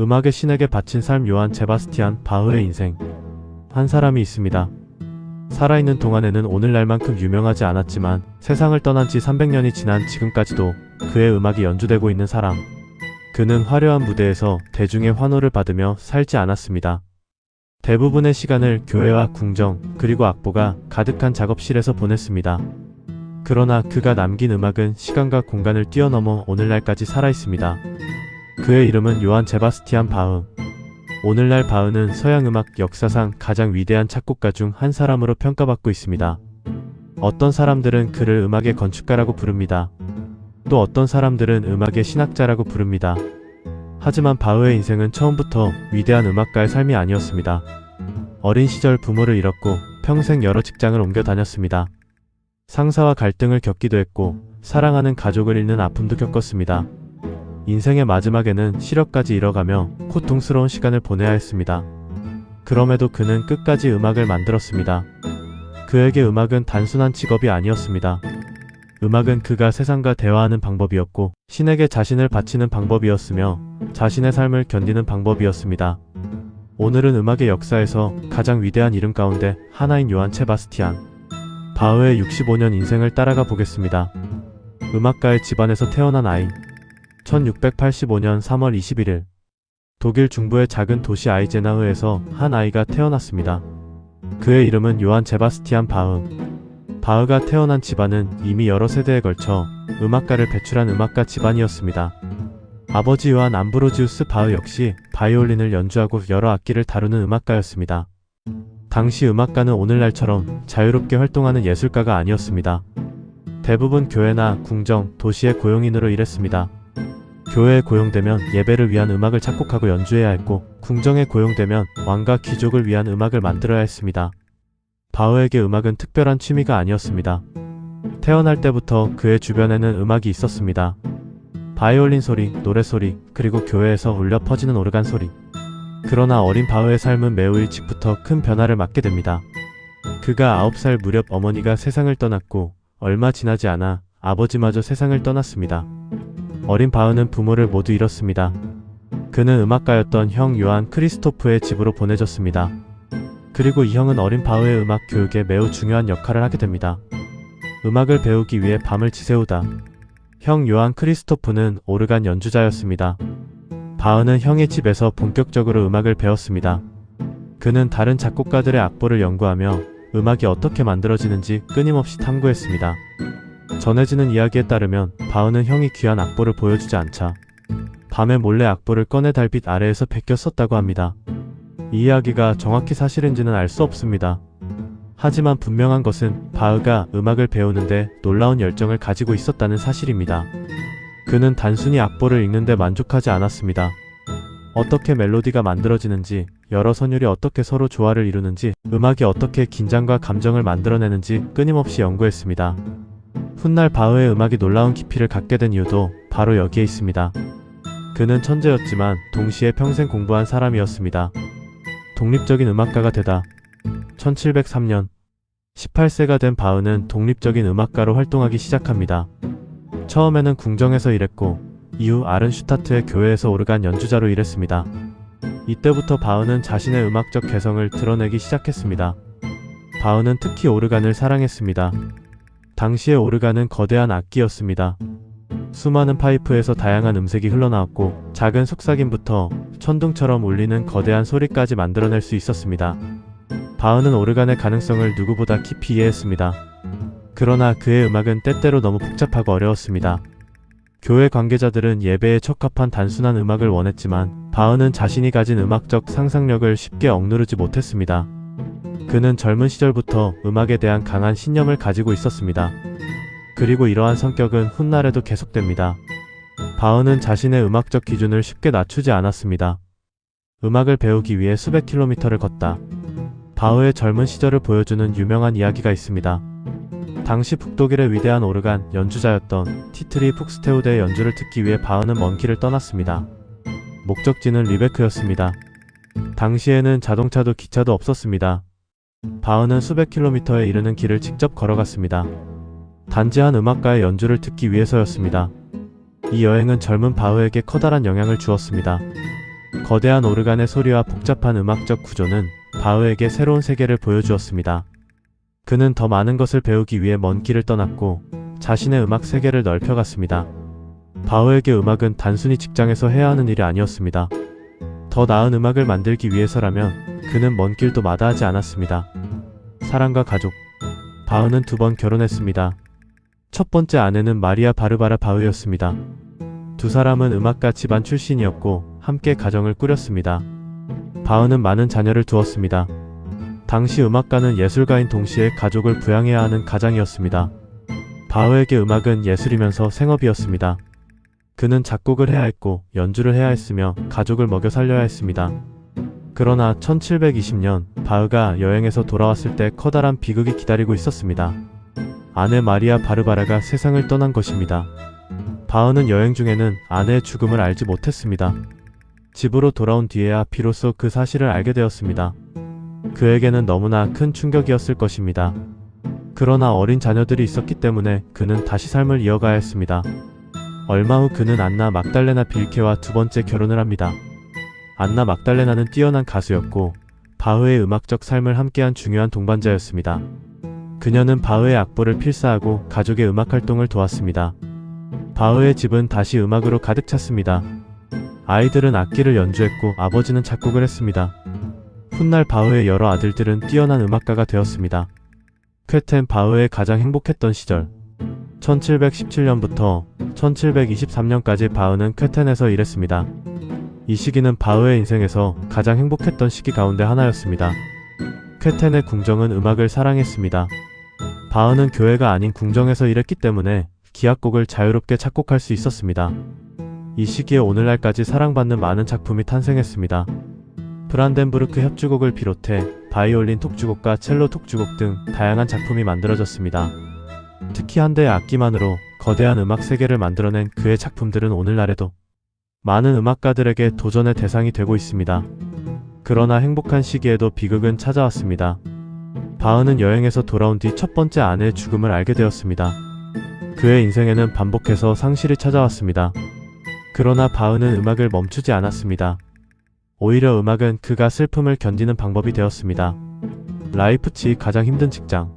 음악의 신에게 바친 삶. 요한 세바스티안 바흐의 인생. 한 사람이 있습니다. 살아있는 동안에는 오늘날만큼 유명하지 않았지만 세상을 떠난 지 300년이 지난 지금까지도 그의 음악이 연주되고 있는 사람. 그는 화려한 무대에서 대중의 환호를 받으며 살지 않았습니다. 대부분의 시간을 교회와 궁정 그리고 악보가 가득한 작업실에서 보냈습니다. 그러나 그가 남긴 음악은 시간과 공간을 뛰어넘어 오늘날까지 살아있습니다. 그의 이름은 요한 세바스티안 바흐. 오늘날 바흐는 서양 음악 역사상 가장 위대한 작곡가 중 한 사람으로 평가받고 있습니다. 어떤 사람들은 그를 음악의 건축가라고 부릅니다. 또 어떤 사람들은 음악의 신학자라고 부릅니다. 하지만 바흐의 인생은 처음부터 위대한 음악가의 삶이 아니었습니다. 어린 시절 부모를 잃었고 평생 여러 직장을 옮겨 다녔습니다. 상사와 갈등을 겪기도 했고 사랑하는 가족을 잃는 아픔도 겪었습니다. 인생의 마지막에는 시력까지 잃어가며 고통스러운 시간을 보내야 했습니다. 그럼에도 그는 끝까지 음악을 만들었습니다. 그에게 음악은 단순한 직업이 아니었습니다. 음악은 그가 세상과 대화하는 방법이었고 신에게 자신을 바치는 방법이었으며 자신의 삶을 견디는 방법이었습니다. 오늘은 음악의 역사에서 가장 위대한 이름 가운데 하나인 요한 세바스티안 바흐의 65년 인생을 따라가 보겠습니다. 음악가의 집안에서 태어난 아이. 1685년 3월 21일 독일 중부의 작은 도시 아이제나흐에서 한 아이가 태어났습니다. 그의 이름은 요한 세바스티안 바흐. 바흐가 태어난 집안은 이미 여러 세대에 걸쳐 음악가를 배출한 음악가 집안이었습니다. 아버지 요한 암브로지우스 바흐 역시 바이올린을 연주하고 여러 악기를 다루는 음악가였습니다. 당시 음악가는 오늘날처럼 자유롭게 활동하는 예술가가 아니었습니다. 대부분 교회나 궁정, 도시의 고용인으로 일했습니다. 교회에 고용되면 예배를 위한 음악을 작곡하고 연주해야 했고 궁정에 고용되면 왕과 귀족을 위한 음악을 만들어야 했습니다. 바흐에게 음악은 특별한 취미가 아니었습니다. 태어날 때부터 그의 주변에는 음악이 있었습니다. 바이올린 소리, 노래소리, 그리고 교회에서 울려 퍼지는 오르간 소리. 그러나 어린 바흐의 삶은 매우 일찍부터 큰 변화를 맞게 됩니다. 그가 9살 무렵 어머니가 세상을 떠났고 얼마 지나지 않아 아버지마저 세상을 떠났습니다. 어린 바흐는 부모를 모두 잃었습니다. 그는 음악가였던 형 요한 크리스토프의 집으로 보내졌습니다. 그리고 이 형은 어린 바흐의 음악 교육에 매우 중요한 역할을 하게 됩니다. 음악을 배우기 위해 밤을 지새우다. 형 요한 크리스토프는 오르간 연주자였습니다. 바흐는 형의 집에서 본격적으로 음악을 배웠습니다. 그는 다른 작곡가들의 악보를 연구하며 음악이 어떻게 만들어지는지 끊임없이 탐구했습니다. 전해지는 이야기에 따르면 바흐는 형이 귀한 악보를 보여주지 않자 밤에 몰래 악보를 꺼내 달빛 아래에서 베껴 썼다고 합니다. 이 이야기가 정확히 사실인지는 알 수 없습니다. 하지만 분명한 것은 바흐가 음악을 배우는데 놀라운 열정을 가지고 있었다는 사실입니다. 그는 단순히 악보를 읽는데 만족하지 않았습니다. 어떻게 멜로디가 만들어지는지, 여러 선율이 어떻게 서로 조화를 이루는지, 음악이 어떻게 긴장과 감정을 만들어내는지 끊임없이 연구했습니다. 훗날 바흐의 음악이 놀라운 깊이를 갖게 된 이유도 바로 여기에 있습니다. 그는 천재였지만 동시에 평생 공부한 사람이었습니다. 독립적인 음악가가 되다. 1703년 18세가 된 바흐는 독립적인 음악가로 활동하기 시작합니다. 처음에는 궁정에서 일했고 이후 아른슈타트의 교회에서 오르간 연주자로 일했습니다. 이때부터 바흐는 자신의 음악적 개성을 드러내기 시작했습니다. 바흐는 특히 오르간을 사랑했습니다. 당시의 오르간은 거대한 악기였습니다. 수많은 파이프에서 다양한 음색이 흘러나왔고 작은 속삭임부터 천둥처럼 울리는 거대한 소리까지 만들어낼 수 있었습니다. 바흐는 오르간의 가능성을 누구보다 깊이 이해했습니다. 그러나 그의 음악은 때때로 너무 복잡하고 어려웠습니다. 교회 관계자들은 예배에 적합한 단순한 음악을 원했지만 바흐는 자신이 가진 음악적 상상력을 쉽게 억누르지 못했습니다. 그는 젊은 시절부터 음악에 대한 강한 신념을 가지고 있었습니다. 그리고 이러한 성격은 훗날에도 계속됩니다. 바흐는 자신의 음악적 기준을 쉽게 낮추지 않았습니다. 음악을 배우기 위해 수백 킬로미터를 걷다. 바흐의 젊은 시절을 보여주는 유명한 이야기가 있습니다. 당시 북독일의 위대한 오르간 연주자였던 티트리 푹스테우데의 연주를 듣기 위해 바흐는 먼 길을 떠났습니다. 목적지는 리베크였습니다. 당시에는 자동차도 기차도 없었습니다. 바흐는 수백 킬로미터에 이르는 길을 직접 걸어갔습니다. 단지 한 음악가의 연주를 듣기 위해서였습니다. 이 여행은 젊은 바흐에게 커다란 영향을 주었습니다. 거대한 오르간의 소리와 복잡한 음악적 구조는 바흐에게 새로운 세계를 보여주었습니다. 그는 더 많은 것을 배우기 위해 먼 길을 떠났고 자신의 음악 세계를 넓혀갔습니다. 바흐에게 음악은 단순히 직장에서 해야 하는 일이 아니었습니다. 더 나은 음악을 만들기 위해서라면 그는 먼 길도 마다하지 않았습니다. 사랑과 가족. 바흐는 2번 결혼했습니다. 첫 번째 아내는 마리아 바르바라 바흐였습니다. 두 사람은 음악가 집안 출신이었고 함께 가정을 꾸렸습니다. 바흐는 많은 자녀를 두었습니다. 당시 음악가는 예술가인 동시에 가족을 부양해야 하는 가장이었습니다. 바흐에게 음악은 예술이면서 생업이었습니다. 그는 작곡을 해야 했고 연주를 해야 했으며 가족을 먹여 살려야 했습니다. 그러나 1720년 바흐가 여행에서 돌아왔을 때 커다란 비극이 기다리고 있었습니다. 아내 마리아 바르바라가 세상을 떠난 것입니다. 바흐는 여행 중에는 아내의 죽음을 알지 못했습니다. 집으로 돌아온 뒤에야 비로소 그 사실을 알게 되었습니다. 그에게는 너무나 큰 충격이었을 것입니다. 그러나 어린 자녀들이 있었기 때문에 그는 다시 삶을 이어가야 했습니다. 얼마 후 그는 안나 막달레나 빌케와 2번째 결혼을 합니다. 안나 막달레나는 뛰어난 가수였고 바흐의 음악적 삶을 함께한 중요한 동반자였습니다. 그녀는 바흐의 악보를 필사하고 가족의 음악 활동을 도왔습니다. 바흐의 집은 다시 음악으로 가득 찼습니다. 아이들은 악기를 연주했고 아버지는 작곡을 했습니다. 훗날 바흐의 여러 아들들은 뛰어난 음악가가 되었습니다. 쾌텐 바흐의 가장 행복했던 시절. 1717년부터 1723년까지 바흐는 쾌텐에서 일했습니다. 이 시기는 바흐의 인생에서 가장 행복했던 시기 가운데 하나였습니다. 쾌텐의 궁정은 음악을 사랑했습니다. 바흐는 교회가 아닌 궁정에서 일했기 때문에 기악곡을 자유롭게 작곡할 수 있었습니다. 이 시기에 오늘날까지 사랑받는 많은 작품이 탄생했습니다. 브란덴부르크 협주곡을 비롯해 바이올린 톡주곡과 첼로 톡주곡 등 다양한 작품이 만들어졌습니다. 특히 한 대의 악기만으로 거대한 음악 세계를 만들어낸 그의 작품들은 오늘날에도 많은 음악가들에게 도전의 대상이 되고 있습니다. 그러나 행복한 시기에도 비극은 찾아왔습니다. 바흐는 여행에서 돌아온 뒤 첫 번째 아내의 죽음을 알게 되었습니다. 그의 인생에는 반복해서 상실이 찾아왔습니다. 그러나 바흐는 음악을 멈추지 않았습니다. 오히려 음악은 그가 슬픔을 견디는 방법이 되었습니다. 라이프치히 가장 힘든 직장.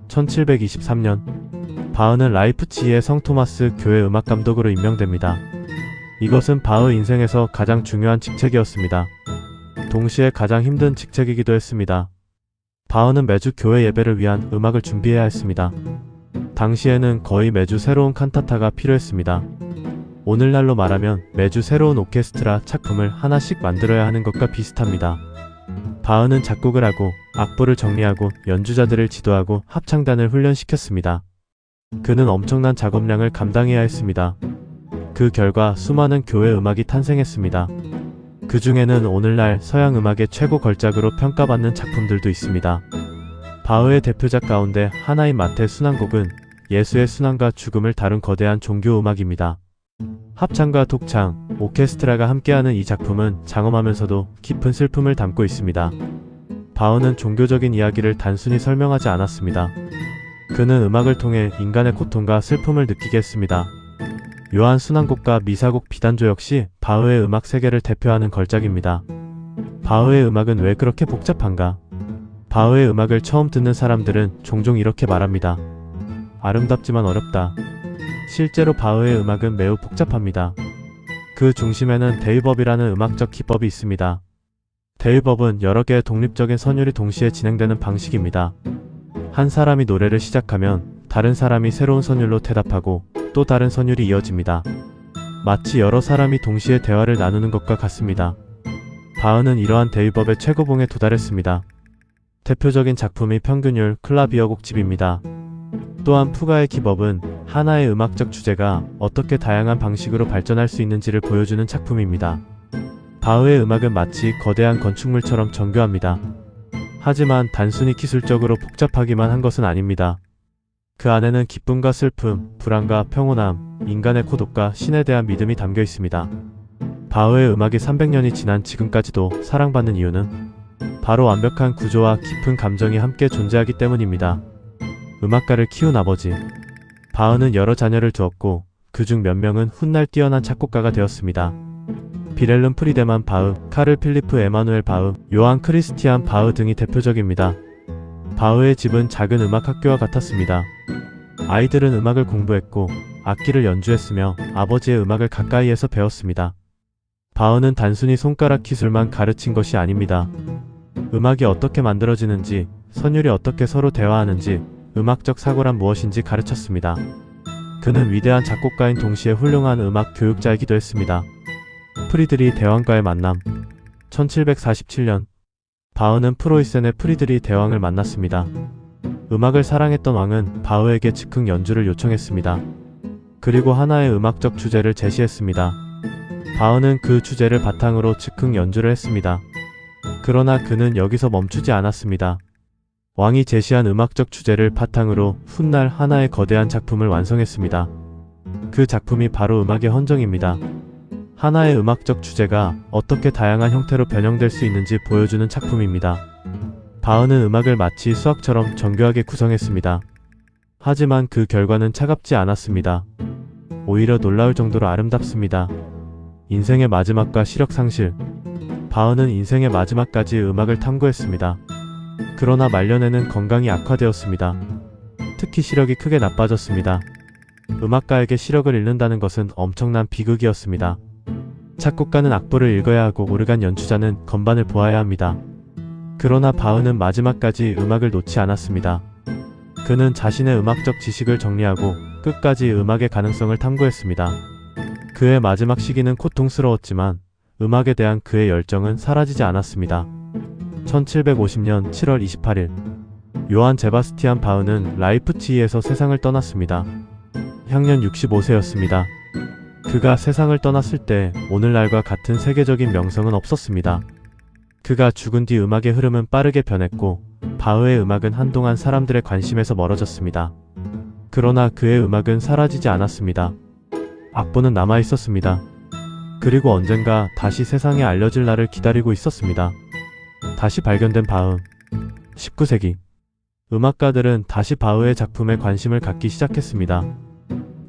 1723년 바흐는 라이프치히의 성 토마스 교회 음악 감독으로 임명됩니다. 이것은 바흐 인생에서 가장 중요한 직책이었습니다. 동시에 가장 힘든 직책이기도 했습니다. 바흐는 매주 교회 예배를 위한 음악을 준비해야 했습니다. 당시에는 거의 매주 새로운 칸타타가 필요했습니다. 오늘날로 말하면 매주 새로운 오케스트라 작품을 하나씩 만들어야 하는 것과 비슷합니다. 바흐는 작곡을 하고 악보를 정리하고 연주자들을 지도하고 합창단을 훈련시켰습니다. 그는 엄청난 작업량을 감당해야 했습니다. 그 결과 수많은 교회 음악이 탄생했습니다. 그 중에는 오늘날 서양 음악의 최고 걸작으로 평가받는 작품들도 있습니다. 바흐의 대표작 가운데 하나인 마태 순환곡은 예수의 순환과 죽음을 다룬 거대한 종교 음악입니다. 합창과 독창, 오케스트라가 함께하는 이 작품은 장엄하면서도 깊은 슬픔을 담고 있습니다. 바흐는 종교적인 이야기를 단순히 설명하지 않았습니다. 그는 음악을 통해 인간의 고통과 슬픔을 느끼게 했습니다. 요한 순환곡과 미사곡 비단조 역시 바흐의 음악 세계를 대표하는 걸작입니다. 바흐의 음악은 왜 그렇게 복잡한가? 바흐의 음악을 처음 듣는 사람들은 종종 이렇게 말합니다. 아름답지만 어렵다. 실제로 바흐의 음악은 매우 복잡합니다. 그 중심에는 대위법이라는 음악적 기법이 있습니다. 대위법은 여러 개의 독립적인 선율이 동시에 진행되는 방식입니다. 한 사람이 노래를 시작하면 다른 사람이 새로운 선율로 대답하고 또 다른 선율이 이어집니다. 마치 여러 사람이 동시에 대화를 나누는 것과 같습니다. 바흐는 이러한 대위법의 최고봉에 도달했습니다. 대표적인 작품이 평균율 클라비어 곡집입니다. 또한 푸가의 기법은 하나의 음악적 주제가 어떻게 다양한 방식으로 발전할 수 있는지를 보여주는 작품입니다. 바흐의 음악은 마치 거대한 건축물처럼 정교합니다. 하지만 단순히 기술적으로 복잡하기만 한 것은 아닙니다. 그 안에는 기쁨과 슬픔, 불안과 평온함, 인간의 고독과 신에 대한 믿음이 담겨 있습니다. 바흐의 음악이 300년이 지난 지금까지도 사랑받는 이유는 바로 완벽한 구조와 깊은 감정이 함께 존재하기 때문입니다. 음악가를 키운 아버지. 바흐는 여러 자녀를 두었고 그중 몇 명은 훗날 뛰어난 작곡가가 되었습니다. 비렐름 프리데만 바흐, 카를 필리프 에마누엘 바흐, 요한 크리스티안 바흐 등이 대표적입니다. 바흐의 집은 작은 음악 학교와 같았습니다. 아이들은 음악을 공부했고 악기를 연주했으며 아버지의 음악을 가까이에서 배웠습니다. 바흐는 단순히 손가락 기술만 가르친 것이 아닙니다. 음악이 어떻게 만들어지는지, 선율이 어떻게 서로 대화하는지, 음악적 사고란 무엇인지 가르쳤습니다. 그는 위대한 작곡가인 동시에 훌륭한 음악 교육자이기도 했습니다. 프리드리 대왕과의 만남. 1747년 바흐는 프로이센의 프리드리 대왕을 만났습니다. 음악을 사랑했던 왕은 바흐에게 즉흥 연주를 요청했습니다. 그리고 하나의 음악적 주제를 제시했습니다. 바흐는 그 주제를 바탕으로 즉흥 연주를 했습니다. 그러나 그는 여기서 멈추지 않았습니다. 왕이 제시한 음악적 주제를 바탕으로 훗날 하나의 거대한 작품을 완성했습니다. 그 작품이 바로 음악의 헌정입니다. 하나의 음악적 주제가 어떻게 다양한 형태로 변형될 수 있는지 보여주는 작품입니다. 바흐는 음악을 마치 수학처럼 정교하게 구성했습니다. 하지만 그 결과는 차갑지 않았습니다. 오히려 놀라울 정도로 아름답습니다. 인생의 마지막과 시력 상실. 바흐는 인생의 마지막까지 음악을 탐구했습니다. 그러나 말년에는 건강이 악화되었습니다. 특히 시력이 크게 나빠졌습니다. 음악가에게 시력을 잃는다는 것은 엄청난 비극이었습니다. 작곡가는 악보를 읽어야 하고 오르간 연주자는 건반을 보아야 합니다. 그러나 바흐는 마지막까지 음악을 놓지 않았습니다. 그는 자신의 음악적 지식을 정리하고 끝까지 음악의 가능성을 탐구했습니다. 그의 마지막 시기는 고통스러웠지만 음악에 대한 그의 열정은 사라지지 않았습니다. 1750년 7월 28일 요한 제바스티안 바흐는 라이프치히에서 세상을 떠났습니다. 향년 65세였습니다. 그가 세상을 떠났을 때 오늘날과 같은 세계적인 명성은 없었습니다. 그가 죽은 뒤 음악의 흐름은 빠르게 변했고 바흐의 음악은 한동안 사람들의 관심에서 멀어졌습니다. 그러나 그의 음악은 사라지지 않았습니다. 악보는 남아있었습니다. 그리고 언젠가 다시 세상에 알려질 날을 기다리고 있었습니다. 다시 발견된 바흐. 19세기 음악가들은 다시 바흐의 작품에 관심을 갖기 시작했습니다.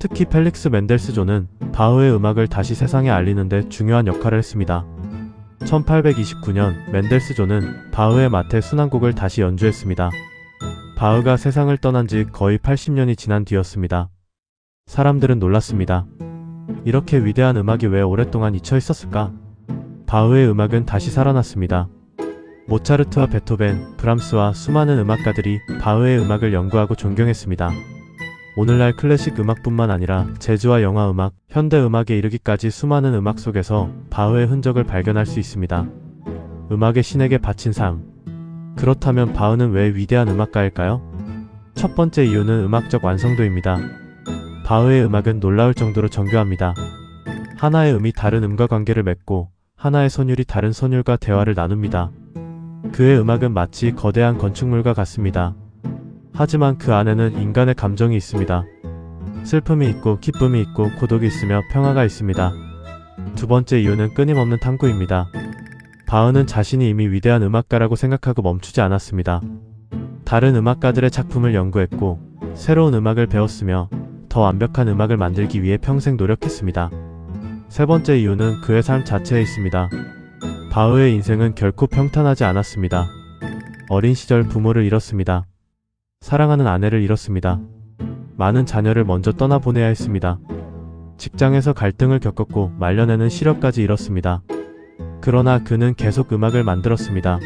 특히 펠릭스 멘델스존은 바흐의 음악을 다시 세상에 알리는 데 중요한 역할을 했습니다. 1829년 멘델스존은 바흐의 마테 순환곡을 다시 연주했습니다. 바흐가 세상을 떠난 지 거의 80년이 지난 뒤였습니다. 사람들은 놀랐습니다. 이렇게 위대한 음악이 왜 오랫동안 잊혀 있었을까? 바흐의 음악은 다시 살아났습니다. 모차르트와 베토벤, 브람스와 수많은 음악가들이 바흐의 음악을 연구하고 존경했습니다. 오늘날 클래식 음악뿐만 아니라 재즈와 영화 음악, 현대 음악에 이르기까지 수많은 음악 속에서 바흐의 흔적을 발견할 수 있습니다. 음악의 신에게 바친 삶. 그렇다면 바흐는 왜 위대한 음악가일까요? 첫 번째 이유는 음악적 완성도입니다. 바흐의 음악은 놀라울 정도로 정교합니다. 하나의 음이 다른 음과 관계를 맺고 하나의 선율이 다른 선율과 대화를 나눕니다. 그의 음악은 마치 거대한 건축물과 같습니다. 하지만 그 안에는 인간의 감정이 있습니다. 슬픔이 있고 기쁨이 있고 고독이 있으며 평화가 있습니다. 두 번째 이유는 끊임없는 탐구입니다. 바흐는 자신이 이미 위대한 음악가라고 생각하고 멈추지 않았습니다. 다른 음악가들의 작품을 연구했고 새로운 음악을 배웠으며 더 완벽한 음악을 만들기 위해 평생 노력했습니다. 세 번째 이유는 그의 삶 자체에 있습니다. 바흐의 인생은 결코 평탄하지 않았습니다. 어린 시절 부모를 잃었습니다. 사랑하는 아내를 잃었습니다. 많은 자녀를 먼저 떠나보내야 했습니다. 직장에서 갈등을 겪었고 말년에는 시력까지 잃었습니다. 그러나 그는 계속 음악을 만들었습니다.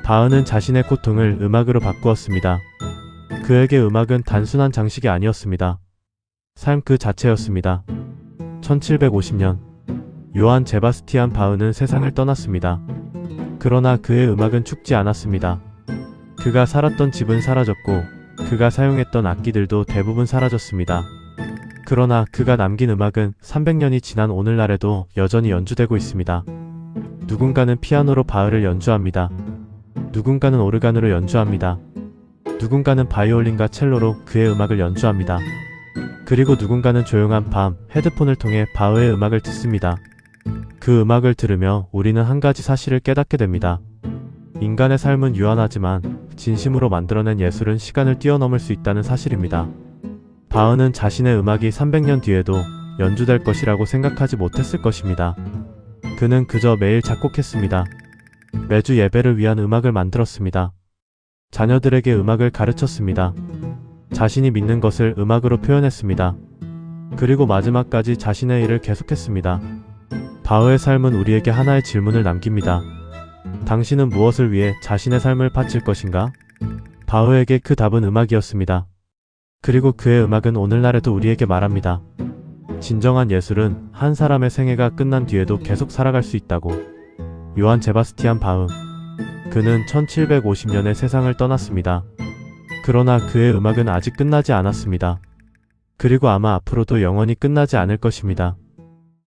바흐는 자신의 고통을 음악으로 바꾸었습니다. 그에게 음악은 단순한 장식이 아니었습니다. 삶 그 자체였습니다. 1750년 요한 제바스티안 바흐는 세상을 떠났습니다. 그러나 그의 음악은 죽지 않았습니다. 그가 살았던 집은 사라졌고 그가 사용했던 악기들도 대부분 사라졌습니다. 그러나 그가 남긴 음악은 300년이 지난 오늘날에도 여전히 연주되고 있습니다. 누군가는 피아노로 바흐를 연주합니다. 누군가는 오르간으로 연주합니다. 누군가는 바이올린과 첼로로 그의 음악을 연주합니다. 그리고 누군가는 조용한 밤 헤드폰을 통해 바흐의 음악을 듣습니다. 그 음악을 들으며 우리는 한 가지 사실을 깨닫게 됩니다. 인간의 삶은 유한하지만 진심으로 만들어낸 예술은 시간을 뛰어넘을 수 있다는 사실입니다. 바흐는 자신의 음악이 300년 뒤에도 연주될 것이라고 생각하지 못했을 것입니다. 그는 그저 매일 작곡했습니다. 매주 예배를 위한 음악을 만들었습니다. 자녀들에게 음악을 가르쳤습니다. 자신이 믿는 것을 음악으로 표현했습니다. 그리고 마지막까지 자신의 일을 계속했습니다. 바흐의 삶은 우리에게 하나의 질문을 남깁니다. 당신은 무엇을 위해 자신의 삶을 바칠 것인가? 바흐에게 그 답은 음악이었습니다. 그리고 그의 음악은 오늘날에도 우리에게 말합니다. 진정한 예술은 한 사람의 생애가 끝난 뒤에도 계속 살아갈 수 있다고. 요한 제바스티안 바흐. 그는 1750년에 세상을 떠났습니다. 그러나 그의 음악은 아직 끝나지 않았습니다. 그리고 아마 앞으로도 영원히 끝나지 않을 것입니다.